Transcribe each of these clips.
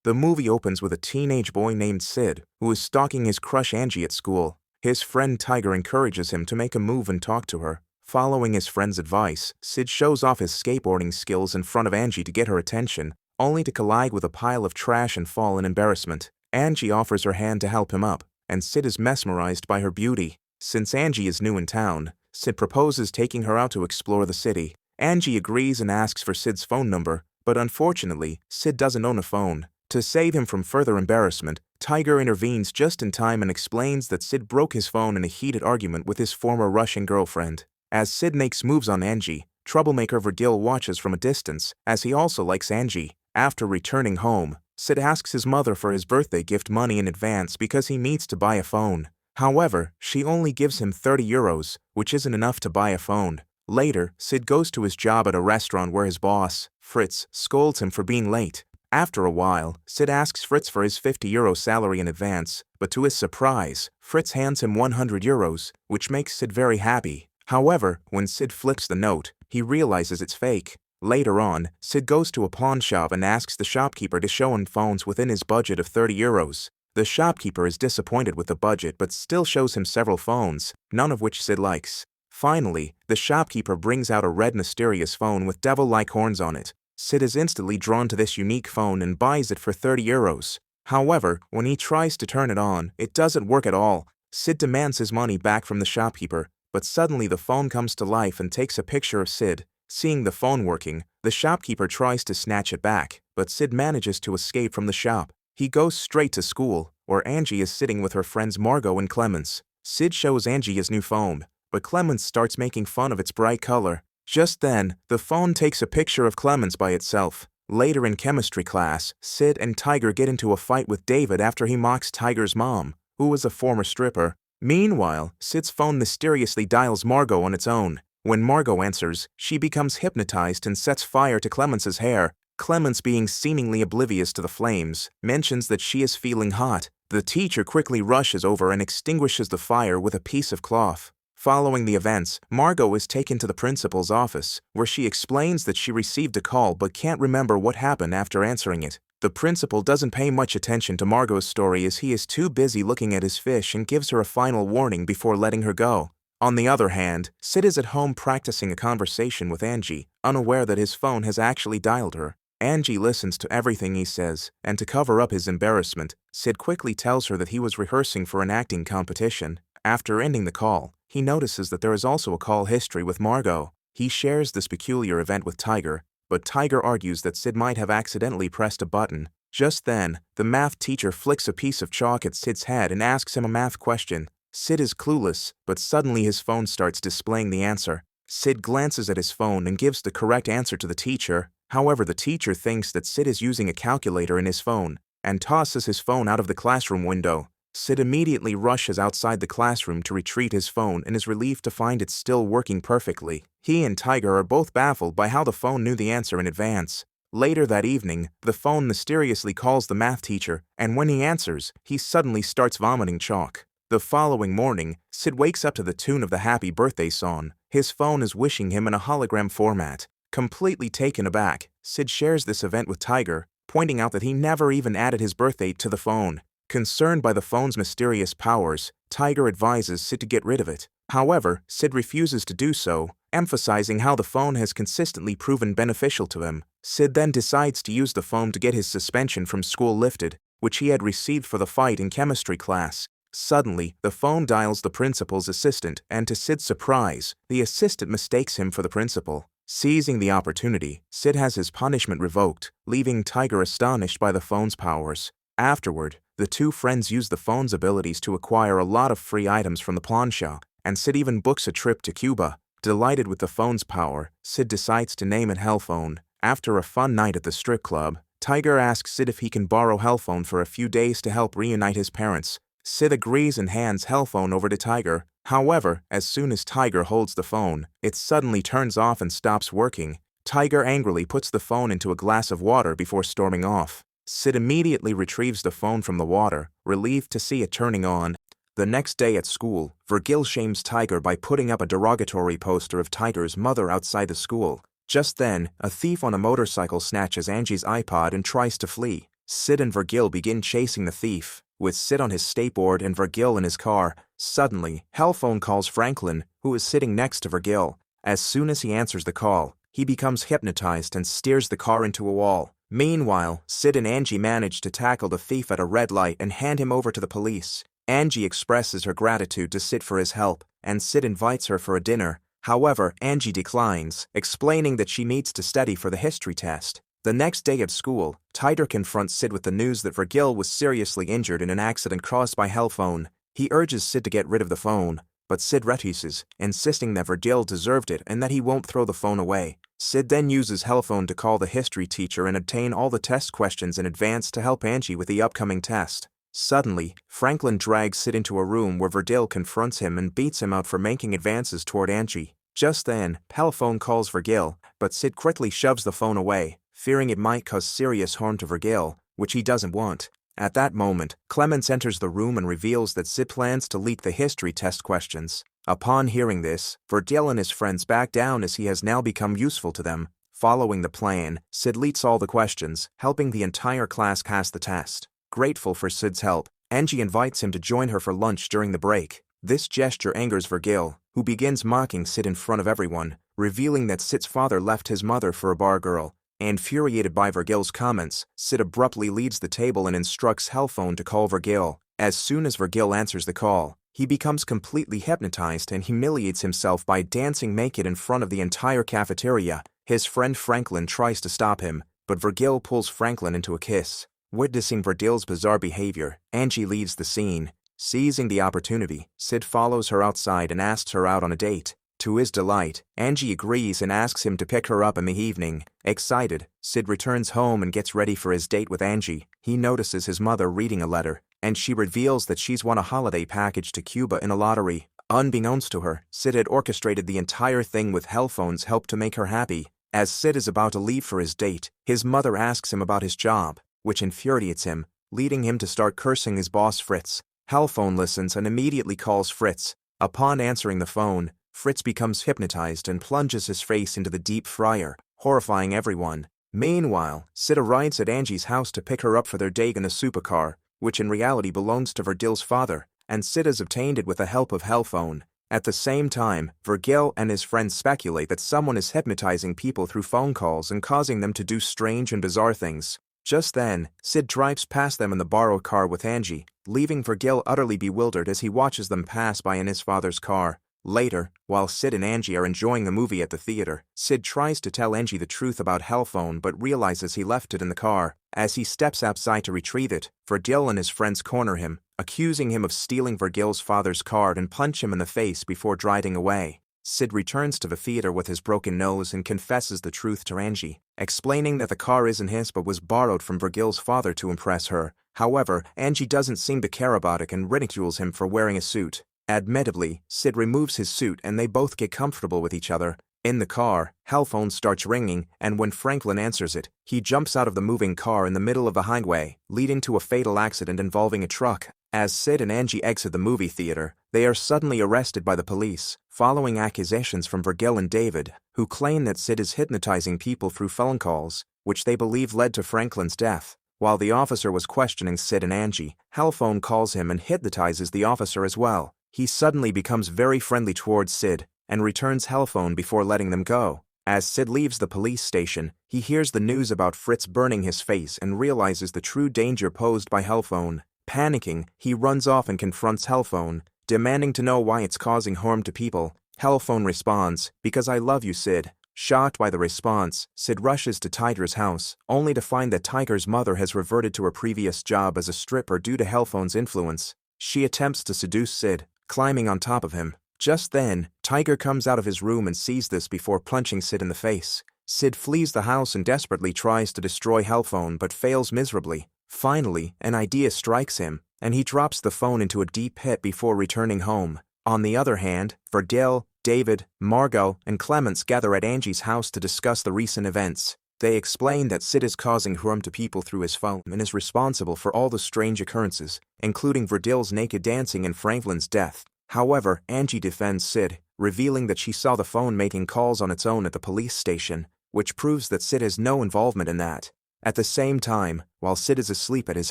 The movie opens with a teenage boy named Sid, who is stalking his crush Angie at school. His friend Tiger encourages him to make a move and talk to her. Following his friend's advice, Sid shows off his skateboarding skills in front of Angie to get her attention, only to collide with a pile of trash and fall in embarrassment. Angie offers her hand to help him up, and Sid is mesmerized by her beauty. Since Angie is new in town, Sid proposes taking her out to explore the city. Angie agrees and asks for Sid's phone number, but unfortunately, Sid doesn't own a phone. To save him from further embarrassment, Tiger intervenes just in time and explains that Sid broke his phone in a heated argument with his former Russian girlfriend. As Sid makes moves on Angie, troublemaker Virgil watches from a distance, as he also likes Angie. After returning home, Sid asks his mother for his birthday gift money in advance because he needs to buy a phone. However, she only gives him €30, which isn't enough to buy a phone. Later, Sid goes to his job at a restaurant where his boss, Fritz, scolds him for being late. After a while, Sid asks Fritz for his €50 salary in advance, but to his surprise, Fritz hands him €100, which makes Sid very happy. However, when Sid flips the note, he realizes it's fake. Later on, Sid goes to a pawn shop and asks the shopkeeper to show him phones within his budget of €30. The shopkeeper is disappointed with the budget but still shows him several phones, none of which Sid likes. Finally, the shopkeeper brings out a red mysterious phone with devil-like horns on it. Sid is instantly drawn to this unique phone and buys it for €30. However, when he tries to turn it on, it doesn't work at all. Sid demands his money back from the shopkeeper, but suddenly the phone comes to life and takes a picture of Sid. Seeing the phone working, the shopkeeper tries to snatch it back, but Sid manages to escape from the shop. He goes straight to school, where Angie is sitting with her friends Margot and Clemens. Sid shows Angie his new phone, but Clemens starts making fun of its bright color. Just then, the phone takes a picture of Clemens by itself. Later in chemistry class, Sid and Tiger get into a fight with David after he mocks Tiger's mom, who was a former stripper. Meanwhile, Sid's phone mysteriously dials Margot on its own. When Margot answers, she becomes hypnotized and sets fire to Clemens's hair. Clemens, being seemingly oblivious to the flames, mentions that she is feeling hot. The teacher quickly rushes over and extinguishes the fire with a piece of cloth. Following the events, Margot is taken to the principal's office, where she explains that she received a call but can't remember what happened after answering it. The principal doesn't pay much attention to Margot's story as he is too busy looking at his fish and gives her a final warning before letting her go. On the other hand, Sid is at home practicing a conversation with Angie, unaware that his phone has actually dialed her. Angie listens to everything he says, and to cover up his embarrassment, Sid quickly tells her that he was rehearsing for an acting competition. After ending the call, he notices that there is also a call history with Margot. He shares this peculiar event with Tiger, but Tiger argues that Sid might have accidentally pressed a button. Just then, the math teacher flicks a piece of chalk at Sid's head and asks him a math question. Sid is clueless, but suddenly his phone starts displaying the answer. Sid glances at his phone and gives the correct answer to the teacher. However, the teacher thinks that Sid is using a calculator in his phone and tosses his phone out of the classroom window. Sid immediately rushes outside the classroom to retrieve his phone and is relieved to find it still working perfectly. He and Tiger are both baffled by how the phone knew the answer in advance. Later that evening, the phone mysteriously calls the math teacher, and when he answers, he suddenly starts vomiting chalk. The following morning, Sid wakes up to the tune of the Happy Birthday song. His phone is wishing him in a hologram format. Completely taken aback, Sid shares this event with Tiger, pointing out that he never even added his birthday to the phone. Concerned by the phone's mysterious powers, Tiger advises Sid to get rid of it. However, Sid refuses to do so, emphasizing how the phone has consistently proven beneficial to him. Sid then decides to use the phone to get his suspension from school lifted, which he had received for the fight in chemistry class. Suddenly, the phone dials the principal's assistant, and to Sid's surprise, the assistant mistakes him for the principal. Seizing the opportunity, Sid has his punishment revoked, leaving Tiger astonished by the phone's powers. Afterward, the two friends use the phone's abilities to acquire a lot of free items from the pawn shop, and Sid even books a trip to Cuba. Delighted with the phone's power, Sid decides to name it Hellphone. After a fun night at the strip club, Tiger asks Sid if he can borrow Hellphone for a few days to help reunite his parents. Sid agrees and hands Hellphone over to Tiger. However, as soon as Tiger holds the phone, it suddenly turns off and stops working. Tiger angrily puts the phone into a glass of water before storming off. Sid immediately retrieves the phone from the water, relieved to see it turning on. The next day at school, Virgil shames Tiger by putting up a derogatory poster of Tiger's mother outside the school. Just then, a thief on a motorcycle snatches Angie's iPod and tries to flee. Sid and Virgil begin chasing the thief, with Sid on his skateboard and Virgil in his car. Suddenly, Hellphone calls Franklin, who is sitting next to Virgil. As soon as he answers the call, he becomes hypnotized and steers the car into a wall. Meanwhile, Sid and Angie manage to tackle the thief at a red light and hand him over to the police. Angie expresses her gratitude to Sid for his help, and Sid invites her for a dinner. However, Angie declines, explaining that she needs to study for the history test. The next day at school, Tiger confronts Sid with the news that Virgil was seriously injured in an accident caused by Hellphone. He urges Sid to get rid of the phone, but Sid refuses, insisting that Virgil deserved it and that he won't throw the phone away. Sid then uses Hellphone to call the history teacher and obtain all the test questions in advance to help Angie with the upcoming test. Suddenly, Franklin drags Sid into a room where Virgil confronts him and beats him out for making advances toward Angie. Just then, Hellphone calls Virgil, but Sid quickly shoves the phone away, fearing it might cause serious harm to Virgil, which he doesn't want. At that moment, Clemens enters the room and reveals that Sid plans to leak the history test questions. Upon hearing this, Virgil and his friends back down as he has now become useful to them. Following the plan, Sid leaks all the questions, helping the entire class pass the test. Grateful for Sid's help, Angie invites him to join her for lunch during the break. This gesture angers Virgil, who begins mocking Sid in front of everyone, revealing that Sid's father left his mother for a bar girl. Infuriated by Virgil's comments, Sid abruptly leaves the table and instructs Hellphone to call Virgil. As soon as Virgil answers the call, he becomes completely hypnotized and humiliates himself by dancing naked in front of the entire cafeteria. His friend Franklin tries to stop him, but Virgil pulls Franklin into a kiss. Witnessing Virgil's bizarre behavior, Angie leaves the scene. Seizing the opportunity, Sid follows her outside and asks her out on a date. To his delight, Angie agrees and asks him to pick her up in the evening. Excited, Sid returns home and gets ready for his date with Angie. He notices his mother reading a letter, and she reveals that she's won a holiday package to Cuba in a lottery. Unbeknownst to her, Sid had orchestrated the entire thing with Hellphone's help to make her happy. As Sid is about to leave for his date, his mother asks him about his job, which infuriates him, leading him to start cursing his boss Fritz. Hellphone listens and immediately calls Fritz. Upon answering the phone, Fritz becomes hypnotized and plunges his face into the deep fryer, horrifying everyone. Meanwhile, Sid arrives at Angie's house to pick her up for their date in a supercar, which in reality belongs to Virgil's father, and Sid has obtained it with the help of Hellphone. At the same time, Virgil and his friends speculate that someone is hypnotizing people through phone calls and causing them to do strange and bizarre things. Just then, Sid drives past them in the borrowed car with Angie, leaving Virgil utterly bewildered as he watches them pass by in his father's car. Later, while Sid and Angie are enjoying the movie at the theater, Sid tries to tell Angie the truth about Hellphone but realizes he left it in the car. As he steps outside to retrieve it, Virgil and his friends corner him, accusing him of stealing Virgil's father's card and punch him in the face before driving away. Sid returns to the theater with his broken nose and confesses the truth to Angie, explaining that the car isn't his but was borrowed from Virgil's father to impress her. However, Angie doesn't seem to care about it and ridicules him for wearing a suit. Admittedly, Sid removes his suit and they both get comfortable with each other. In the car, Hellphone starts ringing, and when Franklin answers it, he jumps out of the moving car in the middle of the highway, leading to a fatal accident involving a truck. As Sid and Angie exit the movie theater, they are suddenly arrested by the police, following accusations from Virgil and David, who claim that Sid is hypnotizing people through phone calls, which they believe led to Franklin's death. While the officer was questioning Sid and Angie, Hellphone calls him and hypnotizes the officer as well. He suddenly becomes very friendly towards Sid, and returns Hellphone before letting them go. As Sid leaves the police station, he hears the news about Fritz burning his face and realizes the true danger posed by Hellphone. Panicking, he runs off and confronts Hellphone, demanding to know why it's causing harm to people. Hellphone responds, "Because I love you, Sid." Shocked by the response, Sid rushes to Tiger's house, only to find that Tiger's mother has reverted to her previous job as a stripper due to Hellphone's influence. She attempts to seduce Sid, climbing on top of him. Just then, Tiger comes out of his room and sees this before punching Sid in the face. Sid flees the house and desperately tries to destroy Hellphone but fails miserably. Finally, an idea strikes him, and he drops the phone into a deep pit before returning home. On the other hand, Virgil, David, Margot, and Clemens gather at Angie's house to discuss the recent events. They explain that Sid is causing harm to people through his phone and is responsible for all the strange occurrences, including Virgil's naked dancing and Franklin's death. However, Angie defends Sid, revealing that she saw the phone making calls on its own at the police station, which proves that Sid has no involvement in that. At the same time, while Sid is asleep at his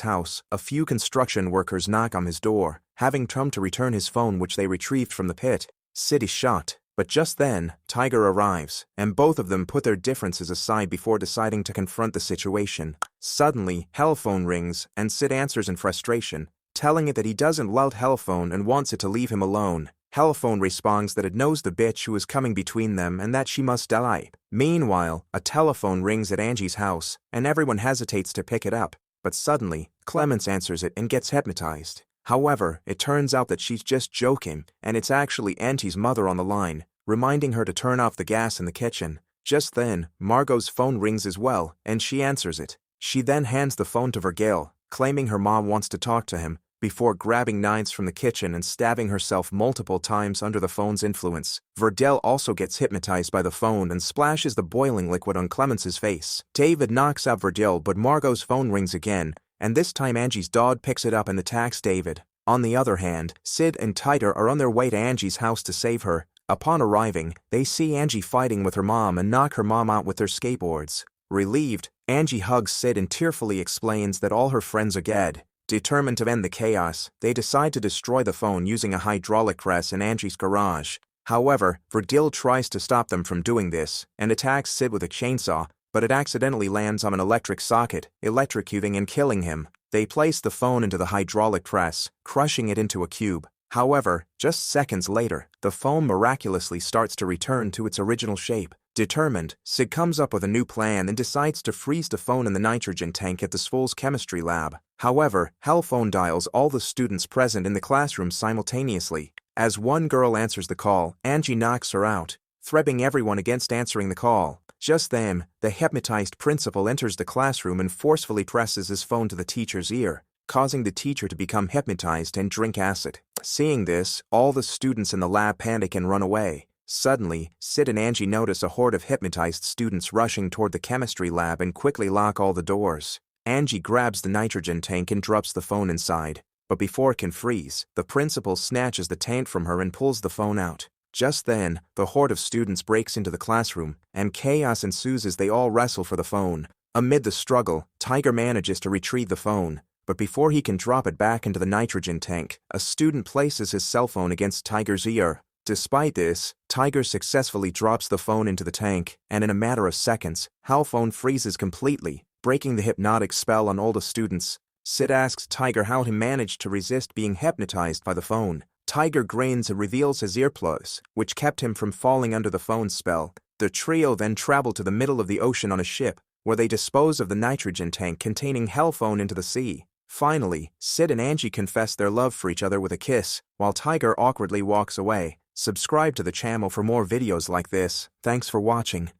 house, a few construction workers knock on his door, having come to return his phone which they retrieved from the pit. Sid is shocked, but just then, Tiger arrives, and both of them put their differences aside before deciding to confront the situation. Suddenly, Hellphone rings, and Sid answers in frustration, telling it that he doesn't love Hellphone and wants it to leave him alone. Hellphone responds that it knows the bitch who is coming between them and that she must die. Meanwhile, a telephone rings at Angie's house, and everyone hesitates to pick it up, but suddenly, Clemence answers it and gets hypnotized. However, it turns out that she's just joking, and it's actually Auntie's mother on the line, reminding her to turn off the gas in the kitchen. Just then, Margot's phone rings as well, and she answers it. She then hands the phone to Virgil, claiming her mom wants to talk to him, before grabbing knives from the kitchen and stabbing herself multiple times under the phone's influence. Verdell also gets hypnotized by the phone and splashes the boiling liquid on Clemence's face. David knocks out Verdell, but Margot's phone rings again, and this time Angie's dog picks it up and attacks David. On the other hand, Sid and Tiger are on their way to Angie's house to save her. Upon arriving, they see Angie fighting with her mom and knock her mom out with their skateboards. Relieved, Angie hugs Sid and tearfully explains that all her friends are dead. Determined to end the chaos, they decide to destroy the phone using a hydraulic press in Angie's garage. However, Verdell tries to stop them from doing this, and attacks Sid with a chainsaw, but it accidentally lands on an electric socket, electrocuting and killing him. They place the phone into the hydraulic press, crushing it into a cube. However, just seconds later, the phone miraculously starts to return to its original shape. Determined, Sid comes up with a new plan and decides to freeze the phone in the nitrogen tank at the school's chemistry lab. However, Hellphone dials all the students present in the classroom simultaneously. As one girl answers the call, Angie knocks her out, threatening everyone against answering the call. Just then, the hypnotized principal enters the classroom and forcefully presses his phone to the teacher's ear, causing the teacher to become hypnotized and drink acid. Seeing this, all the students in the lab panic and run away. Suddenly, Sid and Angie notice a horde of hypnotized students rushing toward the chemistry lab and quickly lock all the doors. Angie grabs the nitrogen tank and drops the phone inside, but before it can freeze, the principal snatches the tank from her and pulls the phone out. Just then, the horde of students breaks into the classroom, and chaos ensues as they all wrestle for the phone. Amid the struggle, Tiger manages to retrieve the phone, but before he can drop it back into the nitrogen tank, a student places his cell phone against Tiger's ear. Despite this, Tiger successfully drops the phone into the tank, and in a matter of seconds, Hellphone freezes completely, breaking the hypnotic spell on all the students. Sid asks Tiger how he managed to resist being hypnotized by the phone. Tiger grins and reveals his earplugs, which kept him from falling under the phone's spell. The trio then travel to the middle of the ocean on a ship, where they dispose of the nitrogen tank containing Hellphone into the sea. Finally, Sid and Angie confess their love for each other with a kiss, while Tiger awkwardly walks away. Subscribe to the channel for more videos like this. Thanks for watching.